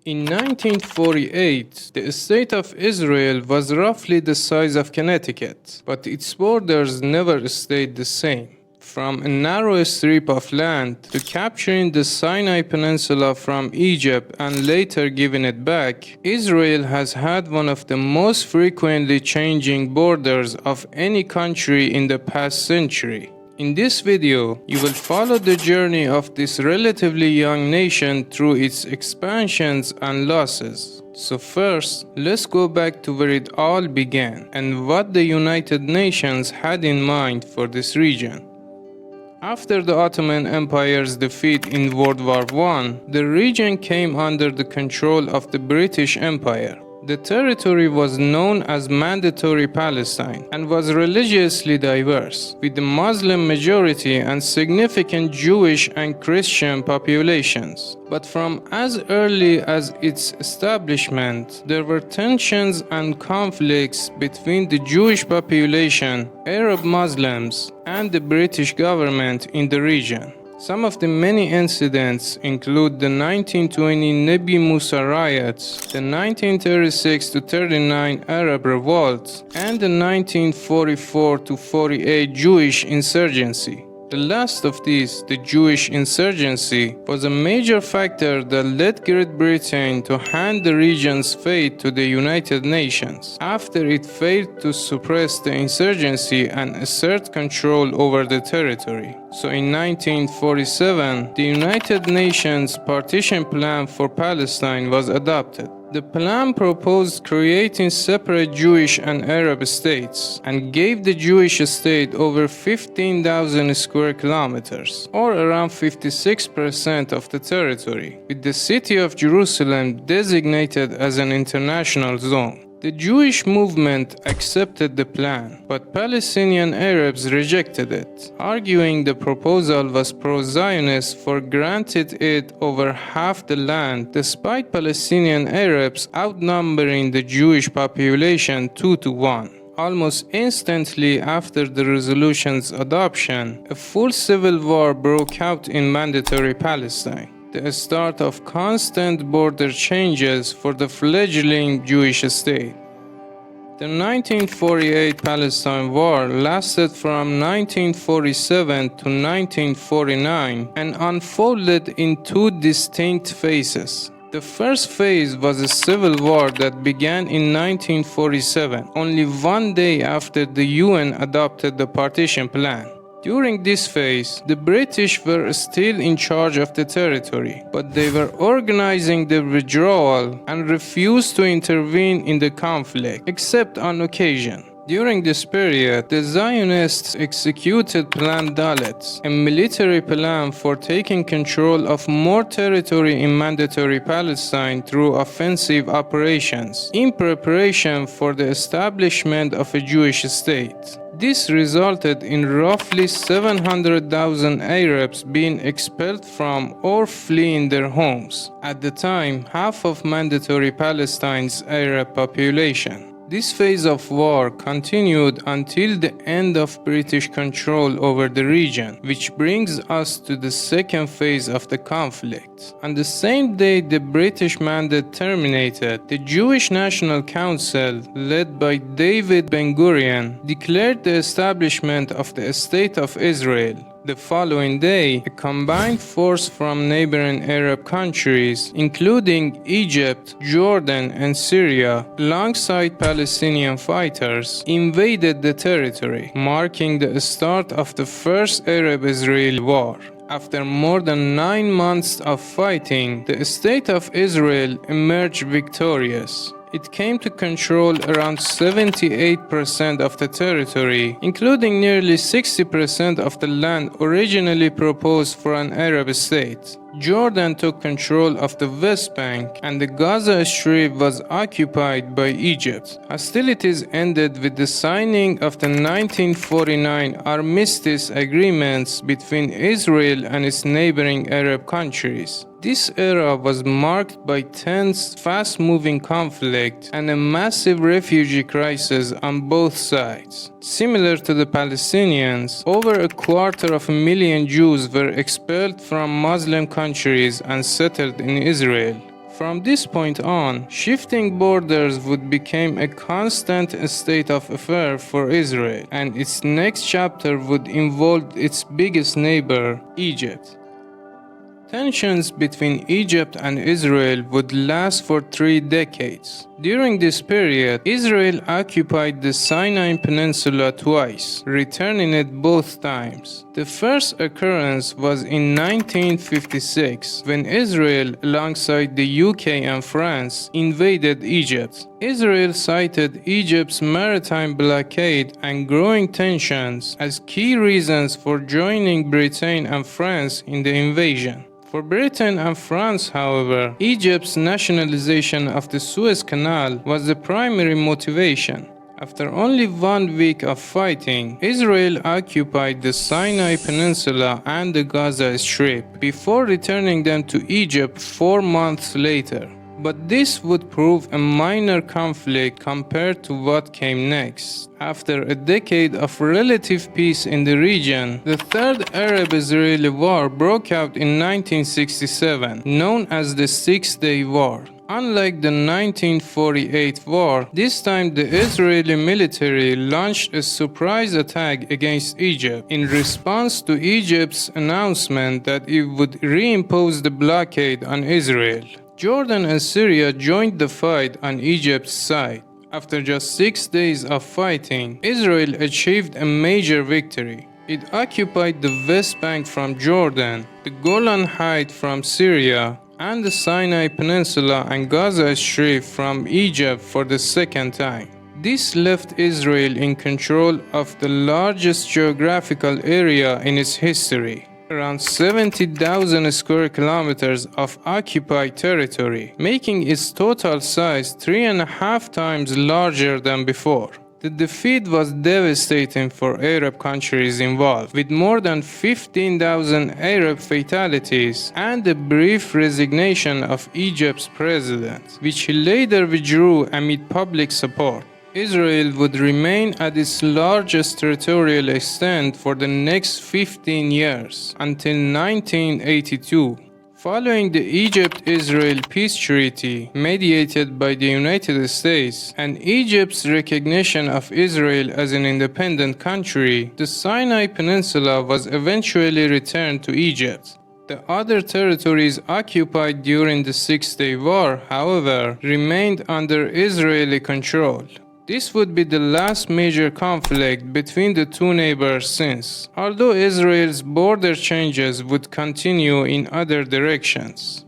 In 1948, the state of Israel was roughly the size of Connecticut, but its borders never stayed the same. From a narrow strip of land to capturing the Sinai Peninsula from Egypt and later giving it back, Israel has had one of the most frequently changing borders of any country in the past century. In this video, you will follow the journey of this relatively young nation through its expansions and losses. So first, let's go back to where it all began and what the United Nations had in mind for this region. After the Ottoman Empire's defeat in World War I, the region came under the control of the British Empire. The territory was known as Mandatory Palestine and was religiously diverse, with a Muslim majority and significant Jewish and Christian populations. But from as early as its establishment, there were tensions and conflicts between the Jewish population, Arab Muslims, and the British government in the region. Some of the many incidents include the 1920 Nabi Musa riots, the 1936-39 Arab revolt, and the 1944-48 Jewish insurgency. The last of these, the Jewish insurgency, was a major factor that led Great Britain to hand the region's fate to the United Nations, after it failed to suppress the insurgency and assert control over the territory. So in 1947, the United Nations Partition Plan for Palestine was adopted. The plan proposed creating separate Jewish and Arab states and gave the Jewish state over 15,000 square kilometers, or around 56% of the territory, with the city of Jerusalem designated as an international zone. The Jewish movement accepted the plan, but Palestinian Arabs rejected it, arguing the proposal was pro-Zionist for granted it over half the land, despite Palestinian Arabs outnumbering the Jewish population 2-1. Almost instantly after the resolution's adoption, a full civil war broke out in Mandatory Palestine, the start of constant border changes for the fledgling Jewish state. The 1948 Palestine War lasted from 1947 to 1949 and unfolded in two distinct phases. The first phase was a civil war that began in 1947, only one day after the UN adopted the Partition Plan. During this phase, the British were still in charge of the territory, but they were organizing the withdrawal and refused to intervene in the conflict, except on occasion. During this period, the Zionists executed Plan Dalet, a military plan for taking control of more territory in Mandatory Palestine through offensive operations, in preparation for the establishment of a Jewish state. This resulted in roughly 700,000 Arabs being expelled from or fleeing their homes, at the time half of Mandatory Palestine's Arab population. This phase of war continued until the end of British control over the region, which brings us to the second phase of the conflict. On the same day the British mandate terminated, the Jewish National Council, led by David Ben-Gurion, declared the establishment of the State of Israel. The following day, a combined force from neighboring Arab countries, including Egypt, Jordan, and Syria, alongside Palestinian fighters, invaded the territory, marking the start of the First Arab-Israeli War. After more than 9 months of fighting, the State of Israel emerged victorious. It came to control around 78% of the territory, including nearly 60% of the land originally proposed for an Arab state. Jordan took control of the West Bank, and the Gaza Strip was occupied by Egypt. Hostilities ended with the signing of the 1949 armistice agreements between Israel and its neighboring Arab countries. This era was marked by tense, fast-moving conflict and a massive refugee crisis on both sides. Similar to the Palestinians, over 250,000 Jews were expelled from Muslim countries and settled in Israel. From this point on, shifting borders would become a constant state of affair for Israel, and its next chapter would involve its biggest neighbor, Egypt. Tensions between Egypt and Israel would last for 3 decades. During this period, Israel occupied the Sinai Peninsula twice, returning it both times. The first occurrence was in 1956, when Israel, alongside the UK and France, invaded Egypt. Israel cited Egypt's maritime blockade and growing tensions as key reasons for joining Britain and France in the invasion. For Britain and France, however, Egypt's nationalization of the Suez Canal was the primary motivation. After only 1 week of fighting, Israel occupied the Sinai Peninsula and the Gaza Strip before returning them to Egypt 4 months later. But this would prove a minor conflict compared to what came next. After a decade of relative peace in the region, the Third Arab-Israeli War broke out in 1967, known as the Six-Day War. Unlike the 1948 war, this time the Israeli military launched a surprise attack against Egypt in response to Egypt's announcement that it would reimpose the blockade on Israel. Jordan and Syria joined the fight on Egypt's side. After just 6 days of fighting, Israel achieved a major victory. It occupied the West Bank from Jordan, the Golan Heights from Syria, and the Sinai Peninsula and Gaza Strip from Egypt for the second time. This left Israel in control of the largest geographical area in its history, around 70,000 square kilometers of occupied territory, making its total size 3.5 times larger than before. The defeat was devastating for Arab countries involved, with more than 15,000 Arab fatalities and the brief resignation of Egypt's president, which he later withdrew amid public support. Israel would remain at its largest territorial extent for the next 15 years, until 1982. Following the Egypt-Israel Peace Treaty, mediated by the United States, and Egypt's recognition of Israel as an independent country, the Sinai Peninsula was eventually returned to Egypt. The other territories occupied during the Six-Day War, however, remained under Israeli control. This would be the last major conflict between the two neighbors since, although Israel's border changes would continue in other directions.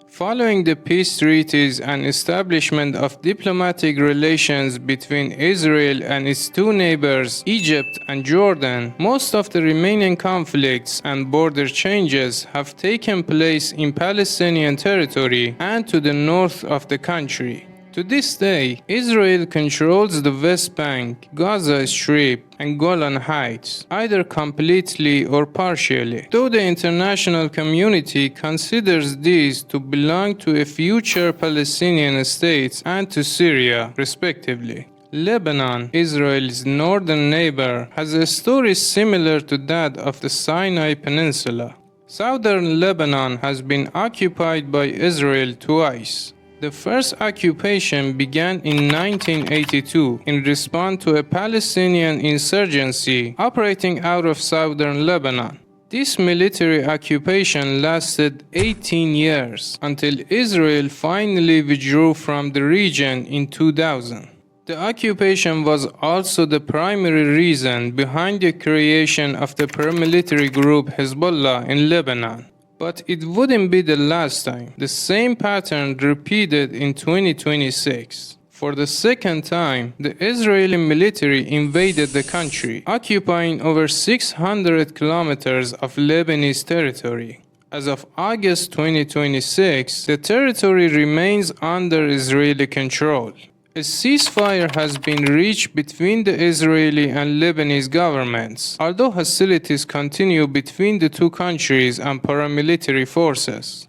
Following the peace treaties and establishment of diplomatic relations between Israel and its two neighbors, Egypt and Jordan, most of the remaining conflicts and border changes have taken place in Palestinian territory and to the north of the country. To this day, Israel controls the West Bank, Gaza Strip, and Golan Heights, either completely or partially, though the international community considers these to belong to a future Palestinian state and to Syria, respectively. Lebanon, Israel's northern neighbor, has a story similar to that of the Sinai Peninsula. Southern Lebanon has been occupied by Israel twice. The first occupation began in 1982 in response to a Palestinian insurgency operating out of southern Lebanon. This military occupation lasted 18 years until Israel finally withdrew from the region in 2000. The occupation was also the primary reason behind the creation of the paramilitary group Hezbollah in Lebanon. But it wouldn't be the last time. The same pattern repeated in 2026. For the second time, the Israeli military invaded the country, occupying over 600 kilometers of Lebanese territory. As of August 2026, the territory remains under Israeli control. A ceasefire has been reached between the Israeli and Lebanese governments, although hostilities continue between the two countries and paramilitary forces.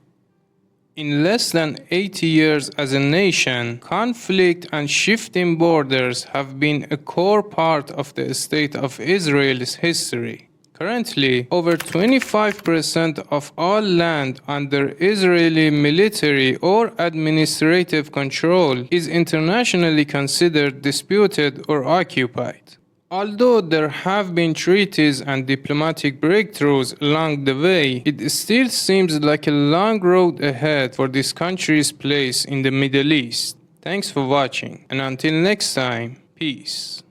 In less than 80 years as a nation, conflict and shifting borders have been a core part of the state of Israel's history. Currently, over 25% of all land under Israeli military or administrative control is internationally considered disputed or occupied. Although there have been treaties and diplomatic breakthroughs along the way, it still seems like a long road ahead for this country's place in the Middle East. Thanks for watching, and until next time, peace.